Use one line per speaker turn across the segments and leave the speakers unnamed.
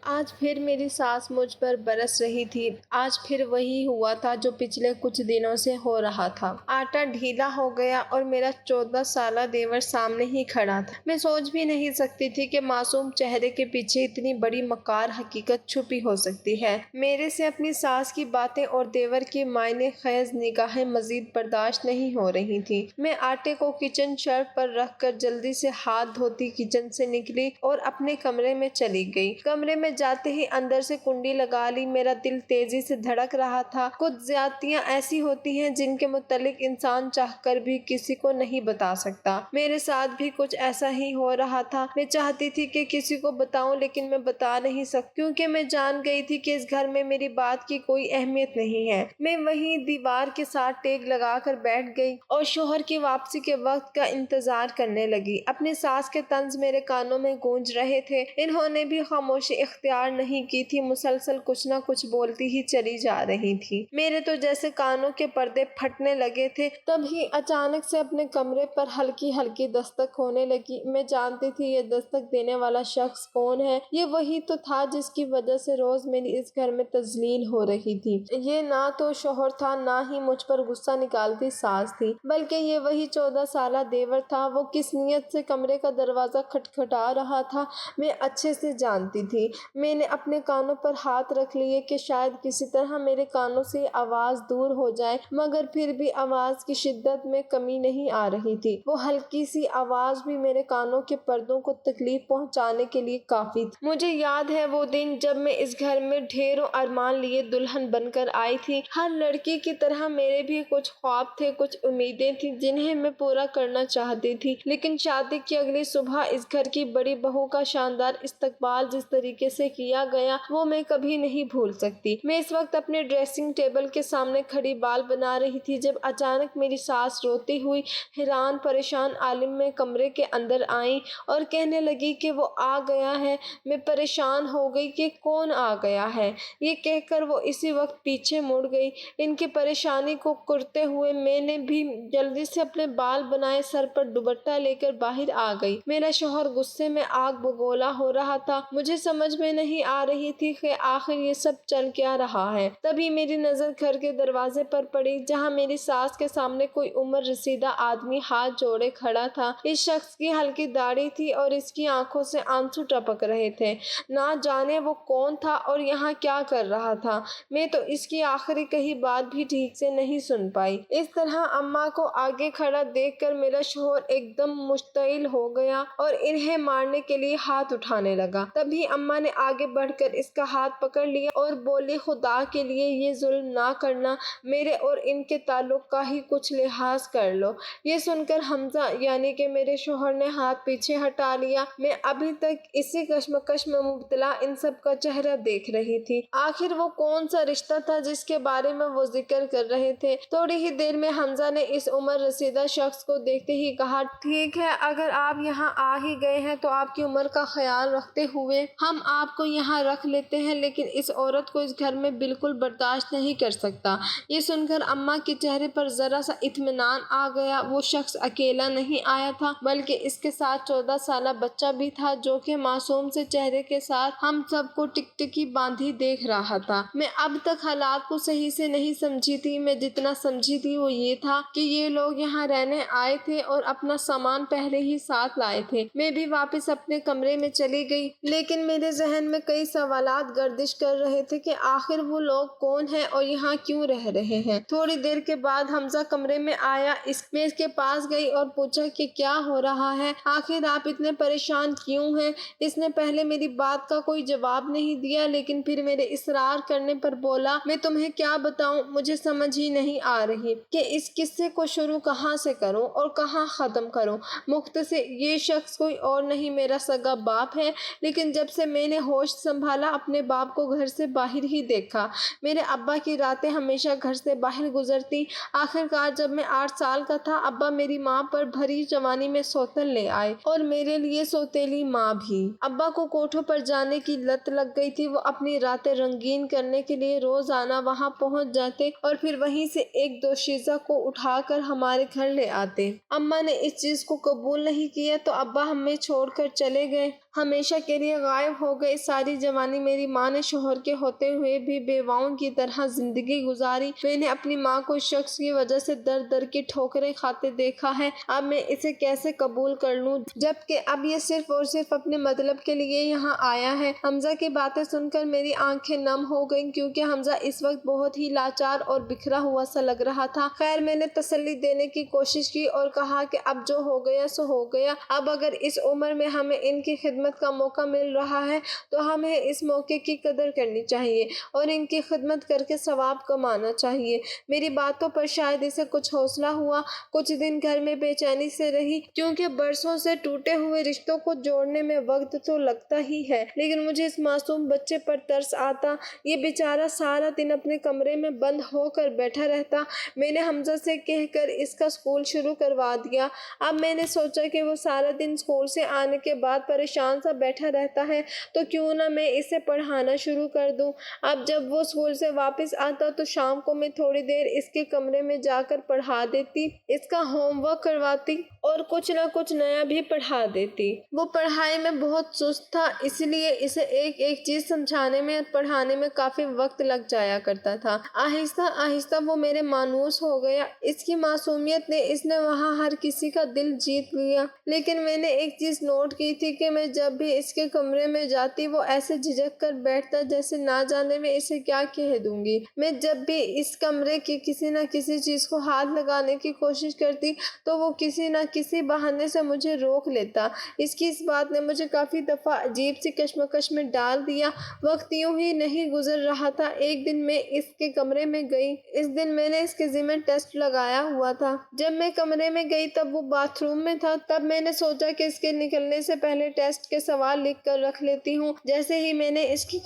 آج پھر میری سانس مجھ پر برس رہی تھی۔ آج پھر وہی ہوا تھا جو پچھلے کچھ دنوں سے ہو رہا تھا۔ آٹا ڈھیلا ہو گیا اور میرا 14 سالہ دیور سامنے ہی کھڑا تھا۔ میں سوچ بھی نہیں سکتی تھی کہ معصوم چہرے کے پیچھے اتنی بڑی مکار حقیقت چھپی ہو سکتی ہے۔ میرے سے اپنی ساس کی باتیں اور دیور کی معنی خیز نگاہیں مزید برداشت نہیں ہو رہی تھیں۔ میں آٹے کو کچن شیلف پر رکھ کر جلدی سے ہاتھ دھوتی کچن سے نکلی اور اپنے کمرے میں چلی گئی۔ کمرے میں جاتے ہی اندر سے کنڈی لگا لی۔ میرا دل تیزی سے دھڑک رہا تھا۔ کچھ زیادتیاں ایسی ہوتی ہیں جن کے متعلق انسان چاہ کر بھی کسی کو نہیں بتا سکتا۔ میرے ساتھ بھی کچھ ایسا ہی ہو رہا تھا۔ میں چاہتی تھی کہ کسی کو بتاؤں لیکن میں بتا نہیں سکتی کیونکہ میں جان گئی تھی کہ اس گھر میں میری بات کی کوئی اہمیت نہیں ہے۔ میں وہیں دیوار کے ساتھ ٹیک لگا کر بیٹھ گئی اور شوہر کی واپسی کے وقت کا انتظار کرنے لگی۔ اپنی ساس کے طنز میرے کانوں میں گونج رہے تھے۔ انہوں نے بھی خاموشی اختیار نہیں کی تھی، مسلسل کچھ نہ کچھ بولتی ہی چلی جا رہی تھی۔ میرے تو جیسے کانوں کے پردے پھٹنے لگے تھے۔ تبھی اچانک سے اپنے کمرے پر ہلکی ہلکی دستک ہونے لگی۔ میں جانتی تھی یہ دستک دینے والا شخص کون ہے۔ یہ وہی تو تھا جس کی وجہ سے روز میری اس گھر میں تذلیل ہو رہی تھی۔ یہ نہ تو شوہر تھا، نہ ہی مجھ پر غصہ نکالتی ساس تھی، بلکہ یہ وہی 14 سالہ دیور تھا۔ وہ کس نیت سے کمرے کا دروازہ کھٹکھٹا رہا تھا میں اچھے سے جانتی تھی۔ میں نے اپنے کانوں پر ہاتھ رکھ لیے کہ شاید کسی طرح میرے کانوں سے یہ آواز دور ہو جائے، مگر پھر بھی آواز کی شدت میں کمی نہیں آ رہی تھی۔ وہ ہلکی سی آواز بھی میرے کانوں کے پردوں کو تکلیف پہنچانے کے لیے کافی تھی۔ مجھے یاد ہے وہ دن جب میں اس گھر میں ڈھیروں ارمان لیے دلہن بن کر آئی تھی۔ ہر لڑکی کی طرح میرے بھی کچھ خواب تھے، کچھ امیدیں تھیں جنہیں میں پورا کرنا چاہتی تھی، لیکن شادی کی اگلی صبح اس گھر کی بڑی بہو کا شاندار استقبال جس طریقے سے کیا گیا وہ میں کبھی نہیں بھول سکتی۔ میں اس وقت اپنے ڈریسنگ ٹیبل کے سامنے کھڑی بال بنا رہی تھی جب اچانک میری ساس روتی ہوئی حیران پریشان عالم میں کمرے کے اندر آئیں اور کہنے لگی کہ وہ آ گیا ہے۔ میں پریشان ہو گئی کہ کون آ گیا ہے، یہ کہہ کر وہ اسی وقت پیچھے مڑ گئی۔ ان کی پریشانی کو کرتے ہوئے میں نے بھی جلدی سے اپنے بال بنائے سر پر دوپٹہ لے کر باہر آ گئی۔ میرا شوہر غصے میں آگ بگولا ہو رہا تھا۔ مجھے سمجھ میں نہیں آ رہی تھی کہ آخر یہ سب چل کیا رہا ہے۔ تبھی میری نظر گھر کے دروازے پر پڑی جہاں میری ساس کے سامنے کوئی عمر رسیدہ آدمی ہاتھ جوڑے کھڑا تھا۔ اس شخص کی ہلکی داڑھی تھی اور اس کی آنکھوں سے آنسو ٹپک رہے تھے۔ نہ جانے وہ کون تھا اور یہاں کیا کر رہا تھا۔ میں تو اس کی آخری کہی بات بھی ٹھیک سے نہیں سن پائی۔ اس طرح اماں کو آگے کھڑا دیکھ کر میرا شوہر ایک دم مشتعل ہو گیا اور انہیں مارنے کے لیے ہاتھ اٹھانے لگا۔ تبھی اماں نے آگے بڑھ کر اس کا ہاتھ پکڑ لیا اور بولی خدا کے لیے یہ ظلم نہ کرنا، میرے اور ان کے تعلق کا ہی کچھ لحاظ کر لو۔ یہ سن کر حمزہ یعنی کہ میرے شوہر نے ہاتھ پیچھے ہٹا لیا۔ میں ابھی تک اسی کشمکش میں مبتلا ان سب کا چہرہ دیکھ رہی تھی۔ آخر وہ کون سا رشتہ تھا جس کے بارے میں وہ ذکر کر رہے تھے؟ تھوڑی ہی دیر میں حمزہ نے اس عمر رسیدہ شخص کو دیکھتے ہی کہا، ٹھیک ہے اگر آپ یہاں آ ہی گئے ہیں تو آپ کی عمر کا خیال رکھتے ہوئے ہم آپ کو یہاں رکھ لیتے ہیں، لیکن اس عورت کو اس گھر میں بالکل برداشت نہیں کر سکتا۔ یہ سن کر اماں کے چہرے پر ذرا سا اطمینان آ گیا۔ وہ شخص اکیلا نہیں آیا تھا بلکہ اس کے ساتھ 14 سالہ بچہ بھی تھا جو کہ معصوم سے چہرے کے ساتھ ہم سب کو ٹکٹکی باندھی دیکھ رہا تھا۔ میں اب تک حالات کو صحیح سے نہیں سمجھی تھی۔ میں جتنا سمجھی تھی وہ یہ تھا کہ یہ لوگ یہاں رہنے آئے تھے اور اپنا سامان پہلے ہی ساتھ لائے تھے۔ میں بھی واپس اپنے کمرے میں چلی گئی، لیکن میرے ذہن میں کئی سوالات گردش کر رہے تھے کہ آخر وہ لوگ کون ہیں اور یہاں کیوں رہ رہے ہیں۔ تھوڑی دیر کے بعد حمزہ کمرے میں آیا۔ میں اس کے پاس گئی اور پوچھا کہ کیا ہو رہا ہے، آخر آپ اتنے پریشان کیوں ہیں؟ اس نے پہلے میری بات کا کوئی جواب نہیں دیا، لیکن پھر میرے اصرار کرنے پر بولا، میں تمہیں کیا بتاؤں، مجھے سمجھ ہی نہیں آ رہی کہ اس قصے کو شروع کہاں سے کروں اور کہاں ختم کروں۔ مختصر یہ شخص کوئی اور نہیں میرا سگا باپ ہے، لیکن جب سے میں نے ہوش سنبھالا اپنے باپ کو گھر سے باہر ہی دیکھا۔ میرے ابا کی راتیں ہمیشہ گھر سے باہر گزرتی۔ آخرکار جب میں 8 سال کا تھا ابا میری ماں پر بھری جوانی میں سوتن لے آئے اور میرے لیے سوتیلی ماں بھی۔ ابا کو کوٹھوں پر جانے کی لت لگ گئی تھی۔ وہ اپنی راتیں رنگین کرنے کے لیے روزانہ وہاں پہنچ جاتے اور پھر وہیں سے ایک دوشیزہ کو اٹھا کر ہمارے گھر لے آتے۔ اماں نے اس چیز کو قبول نہیں کیا تو ابا ہمیں چھوڑ کر چلے گئے۔ ہمیشہ کے لیے غائب ہو گئے۔ ساری جوانی میری ماں نے شوہر کے ہوتے ہوئے بھی بیواؤں کی طرح زندگی گزاری۔ میں نے اپنی ماں کو اس شخص کی وجہ سے در در کی ٹھوکریں کھاتے دیکھا ہے۔ اب میں اسے کیسے قبول کر لوں جبکہ اب یہ صرف اور صرف اپنے مطلب کے لیے یہاں آیا ہے۔ حمزہ کی باتیں سن کر میری آنکھیں نم ہو گئیں کیونکہ حمزہ اس وقت بہت ہی لاچار اور بکھرا ہوا سا لگ رہا تھا۔ خیر میں نے تسلی دینے کی کوشش کی اور کہا کہ اب جو ہو گیا سو ہو گیا۔ اب اگر اس عمر میں ہمیں ان کی خدمت کا موقع مل رہا ہے تو ہمیں اس موقع کی قدر کرنی چاہیے اور ان کی خدمت کر کے ثواب کمانا چاہیے۔ میری باتوں پر شاید اسے کچھ حوصلہ ہوا۔ کچھ دن گھر میں بے چینی سے رہی کیونکہ برسوں سے ٹوٹے ہوئے رشتوں کو جوڑنے میں وقت تو لگتا ہی ہے، لیکن مجھے اس معصوم بچے پر ترس آتا۔ یہ بیچارہ سارا دن اپنے کمرے میں بند ہو کر بیٹھا رہتا۔ میں نے حمزہ سے کہہ کر اس کا اسکول شروع کروا دیا۔ اب میں نے سوچا کہ وہ سارا دن اسکول سے آنے کے بعد پریشان سا بیٹھا رہتا ہے تو کیوں نہ میں اسے پڑھانا شروع کر دوں۔ اب جب وہ اسکول سے واپس آتا تو شام کو میں تھوڑی دیر اس کے کمرے میں جا کر پڑھا دیتی، اس کا ہوم ورک کرواتی اور کچھ نہ کچھ نیا بھی پڑھا دیتی۔ وہ پڑھائی میں بہت سست تھا، اس لیے اسے ایک ایک چیز سمجھانے میں اور پڑھانے میں کافی وقت لگ جایا کرتا تھا۔ آہستہ آہستہ وہ میرے مانوس ہو گیا۔ اس کی معصومیت نے اس نے وہاں ہر کسی کا دل جیت لیا، لیکن میں نے ایک چیز نوٹ کی تھی کہ میں جب بھی اس کے کمرے میں جاتی وہ ایسے جھجک کر بیٹھتا جیسے نہ جانے میں اسے کیا کہہ دوں گی۔ میں جب بھی اس کمرے کی کسی نہ کسی چیز کو ہاتھ لگانے کی کوشش کرتی تو وہ کسی نہ کسی بہانے سے مجھے روک لیتا۔ اس کی اس بات نے مجھے کافی دفعہ عجیب سی کشمکش میں ڈال دیا۔ وقت یوں ہی نہیں گزر رہا تھا۔ ایک دن میں اس کے کمرے میں گئی۔ اس دن میں نے اس کے ذمہ ٹیسٹ لگایا ہوا تھا۔ جب میں کمرے میں گئی تب وہ باتھ روم میں تھا۔ تب میں نے سوچا کہ اس کے نکلنے سے پہلے ٹیسٹ کے سوال لکھ کر رکھ لیتی ہوں۔ جیسے ہی میں نے اس کی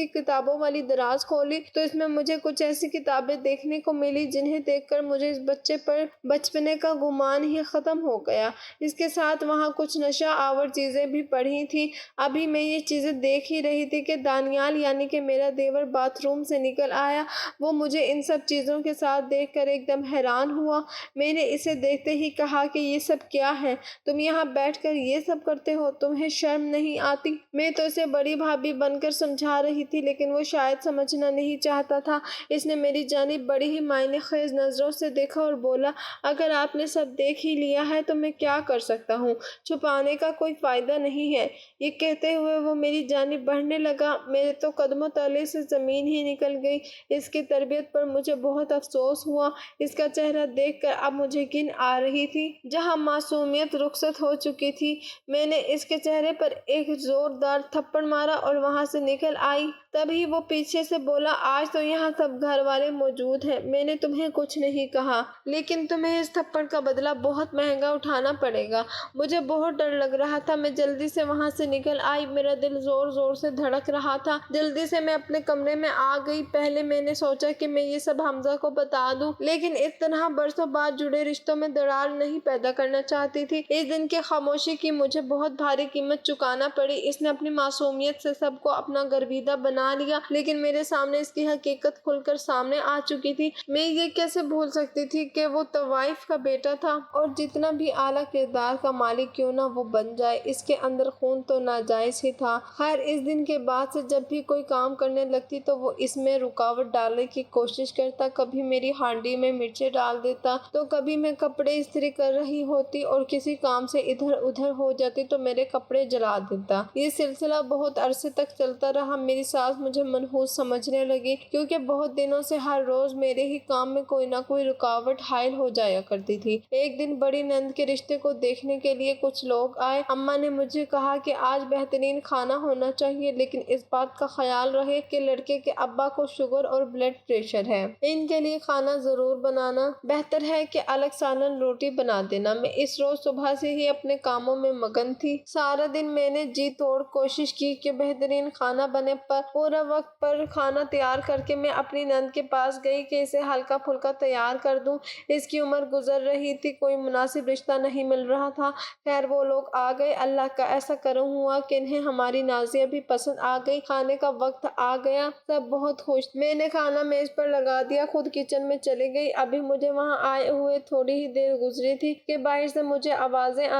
کتابوں والی دراز کھولی تو اس میں مجھے کچھ ایسی کتابیں دیکھنے کو ملی جنہیں دیکھ کر مجھے اس بچے پر بچپنے کا گمان ہی ختم ہو گیا۔ اس کے ساتھ وہاں کچھ نشہ آور چیزیں بھی پڑھی تھیں۔ ابھی میں یہ چیزیں دیکھ ہی رہی تھی کہ دانیال یعنی کہ میرا دیور باتھ روم سے نکل آیا۔ وہ مجھے ان سب چیزوں کے ساتھ دیکھ کر ایک دم حیران ہوا۔ میں نے اسے دیکھتے ہی کہا کہ یہ سب کیا ہے؟ تم یہاں بیٹھ کر یہ سب کرتے ہو؟ تمہیں شرم نہیں آتی؟ میں تو اسے بڑی بھابھی بن کر سمجھا رہی تھی لیکن وہ شاید سمجھنا نہیں چاہتا تھا۔ اس نے میری جانب بڑی ہی معنی خیز نظروں سے دیکھا اور بولا، اگر آپ نے سب دیکھ ہی لیا ہے تو میں کیا کر سکتا ہوں؟ چھپانے کا کوئی فائدہ نہیں ہے۔ یہ کہتے ہوئے وہ میری جانب بڑھنے لگا۔ میرے تو قدموں تلے سے زمین ہی نکل گئی۔ اس کی تربیت پر مجھے بہت افسوس ہوا۔ اس کا چہرہ دیکھ کر اب مجھے گن آ رہی تھی۔ جہاں معصومیت رخصت ہو چکی تھی، میں نے اس کے چہرے پر ایک زوردار تھپڑ مارا اور وہاں سے نکل آئی۔ تبھی وہ پیچھے سے بولا، آج تو یہاں سب گھر والے موجود ہیں، میں نے تمہیں کچھ نہیں کہا، لیکن تمہیں اس تھپڑ کا بدلہ بہت مہنگا اٹھانا پڑے گا۔ مجھے بہت ڈر لگ رہا تھا۔ میں جلدی سے وہاں سے نکل آئی۔ میرا دل زور زور سے دھڑک رہا تھا۔ جلدی سے میں اپنے کمرے میں آ گئی۔ پہلے میں نے سوچا کہ میں یہ سب حمزہ کو بتا دوں، لیکن اس طرح برسوں بعد جڑے رشتوں میں دراڑ نہیں پیدا کرنا چاہتی تھی۔ اس دن کی خاموشی کی مجھے بہت بھاری قیمت چکانا پڑی۔ اس نے اپنی معصومیت سے سب کو اپنا گرویدہ بنا لیا، لیکن میرے سامنے اس کی حقیقت کھل کر سامنے آ چکی تھی۔ میں یہ کیسے بھول سکتی تھی کہ وہ طوائف کا بیٹا تھا، اور جتنا بھی اعلیٰ کردار کا مالک کیوں نہ وہ بن جائے، اس کے اندر خون تو ناجائز ہی تھا۔ خیر اس دن کے بعد سے جب بھی کوئی کام کرنے لگتی تو وہ اس میں رکاوٹ ڈالنے کی کوشش کرتا۔ کبھی میری ہانڈی میں مرچیں ڈال دیتا تو کبھی میں کپڑے استری کر رہی ہوتی اور کسی کام سے ادھر ادھر ہو جاتی تو میرے کپڑے جلا دیتا۔ یہ سلسلہ بہت عرصے تک چلتا رہا۔ میری ساس مجھے منحوس سمجھنے لگی کیونکہ بہت دنوں سے ہر روز میرے ہی کام میں کوئی نہ کوئی رکاوٹ حائل ہو جایا کرتی تھی۔ ایک دن بڑی نند کے رشتے کو دیکھنے کے لیے کچھ لوگ آئے۔ اماں نے مجھے کہا کہ آج بہترین کھانا ہونا چاہیے، لیکن اس بات کا خیال رہے کہ لڑکے کے ابا کو شوگر اور بلڈ پریشر ہے، ان کے لیے کھانا ضرور بنانا۔ بہتر ہے کہ الگ سالن روٹی بنا دینا۔ میں اس روز صبح سے ہی اپنے کاموں میں مگن تھی۔ سارا دن میں نے جی توڑ کوشش کی کہ بہترین کھانا بنے، پر پورا وقت پر کھانا تیار کر کے میں اپنی نند کے پاس گئی کہ اسے ہلکا پھلکا تیار کر دوں۔ اس کی عمر گزر رہی تھی، کوئی مناسب رشتہ نہیں مل رہا تھا۔ خیر وہ لوگ آ گئے۔ اللہ کا ایسا کرم ہوا کہ انہیں ہماری نازیہ بھی پسند آ گئی۔ کھانے کا وقت آ گیا، سب بہت خوش تھے۔ میں نے کھانا میز پر لگا دیا، خود کچن میں چلی گئی۔ ابھی مجھے وہاں آئے ہوئے تھوڑی ہی دیر گزری تھی کہ باہر سے مجھے آوازیں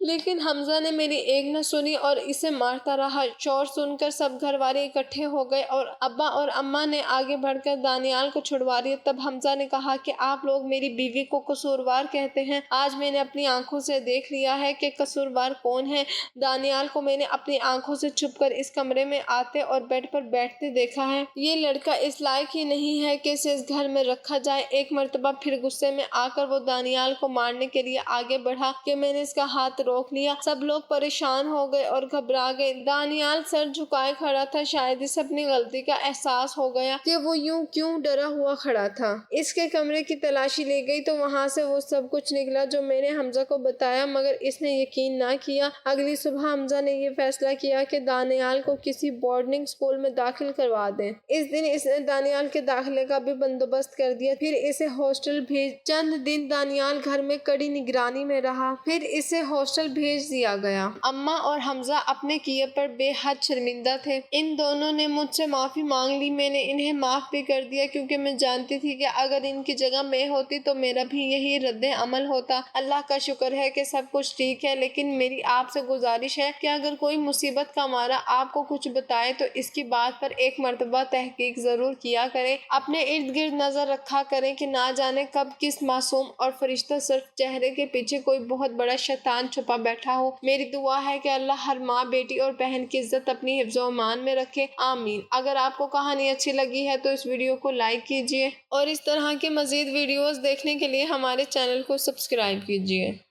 لیکن حمزہ نے میری ایک نہ سنی اور اسے مارتا رہا۔ شور سن کر سب گھر والے اکٹھے ہو گئے اور ابا اور اماں نے آگے بڑھ کر دانیال کو چھڑوا لیا۔ تب حمزہ نے کہا کہ آپ لوگ میری بیوی کو قصوروار کہتے ہیں، آج میں نے اپنی آنکھوں سے دیکھ لیا ہے کہ قصوروار کون ہے۔ دانیال کو میں نے اپنی آنکھوں سے چھپ کر اس کمرے میں آتے اور بیڈ پر بیٹھتے دیکھا ہے۔ یہ لڑکا اس لائق ہی نہیں ہے کہ اسے اس گھر میں رکھا جائے۔ ایک مرتبہ پھر غصے میں آ کر وہ دانیال کو مارنے کے لیے آگے بڑھا کہ میں نے اس کا ہاتھ روک لیا۔ سب لوگ پریشان ہو گئے اور گھبرا گئے۔ دانیال سر جھکائے کھڑا تھا، شاید اسے اپنی غلطی کا احساس ہو گیا کہ وہ یوں کیوں ڈرا ہوا کھڑا تھا۔ اس کے کمرے کی تلاشی لی گئی تو وہاں سے وہ سب کچھ نکلا جو میں نے حمزہ کو بتایا، مگر اس نے یقین نہ کیا۔ اگلی صبح حمزہ نے یہ فیصلہ کیا کہ دانیال کو کسی بورڈنگ اسکول میں داخل کروا دیں۔ اس دن اس نے دانیال کے داخلے کا بھی بندوبست کر دیا، پھر اسے ہاسٹل بھیج۔ چند دن دانیال گھر میں کڑی نگرانی میں رہا، پھر اسے ہاسٹل بھیج دیا گیا۔ اماں اور حمزہ اپنے کیے پر بے حد شرمندہ تھے۔ ان دونوں نے مجھ سے معافی مانگ لی۔ میں نے انہیں معاف بھی کر دیا کیونکہ میں جانتی تھی کہ اگر ان کی جگہ میں ہوتی تو میرا بھی یہی رد عمل ہوتا۔ اللہ کا شکر ہے کہ سب کچھ ٹھیک ہے، لیکن میری آپ سے گزارش ہے کہ اگر کوئی مصیبت کا مارا آپ کو کچھ بتائے تو اس کی بات پر ایک مرتبہ تحقیق ضرور کیا کریں۔ اپنے ارد گرد نظر رکھا کریں کہ نہ جانے کب کس معصوم اور فرشتہ صرف چہرے کے پیچھے کوئی بہت بڑا شیطان چھپا بیٹھا ہو۔ میری دعا ہے کہ اللہ ہر ماں، بیٹی اور بہن کی عزت اپنی حفظ و امان میں رکھے، آمین۔ اگر آپ کو کہانی اچھی لگی ہے تو اس ویڈیو کو لائک کیجیے اور اس طرح کے مزید ویڈیوز دیکھنے کے لیے ہمارے چینل کو سبسکرائب کیجیے۔